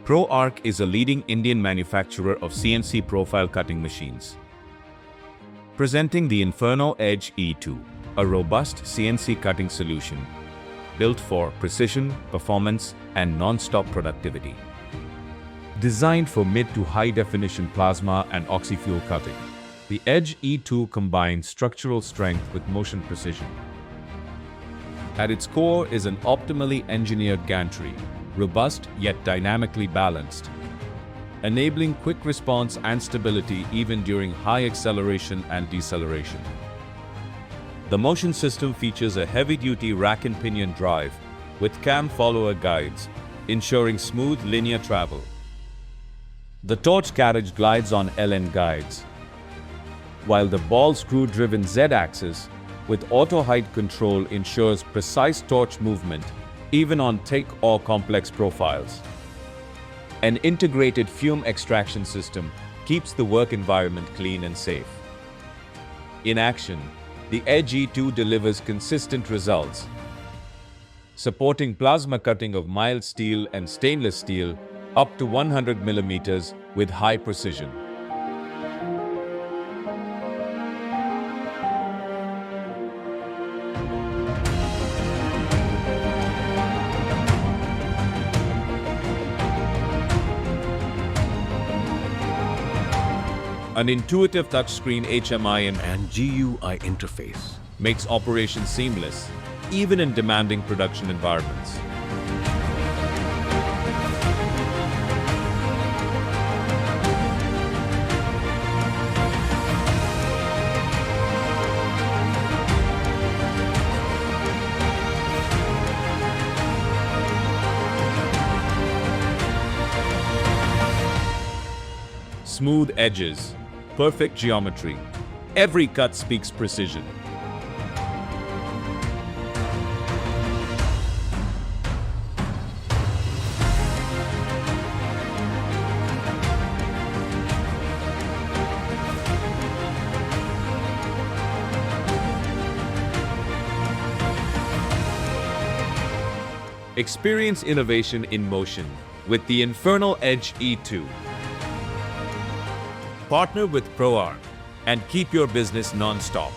ProArc is a leading Indian manufacturer of CNC profile cutting machines. Presenting the Inferno Edge E2, a robust CNC cutting solution built for precision, performance, and non-stop productivity. Designed for mid to high-definition plasma and oxyfuel cutting, the Edge E2 combines structural strength with motion precision. At its core is an optimally engineered gantry, robust yet dynamically balanced, enabling quick response and stability even during high acceleration and deceleration. The motion system features a heavy-duty rack and pinion drive with cam follower guides, ensuring smooth linear travel. The torch carriage glides on LN guides, while the ball screw-driven Z-axis with auto-height control ensures precise torch movement even on thick or complex profiles. An integrated fume extraction system keeps the work environment clean and safe. In action, the Edge E2 delivers consistent results, supporting plasma cutting of mild steel and stainless steel up to 100 mm with high precision. An intuitive touchscreen HMI and GUI interface makes operation seamless, even in demanding production environments. Smooth edges, perfect geometry. Every cut speaks precision. Experience innovation in motion with the Inferno Edge E2. Partner with ProArc and keep your business non-stop.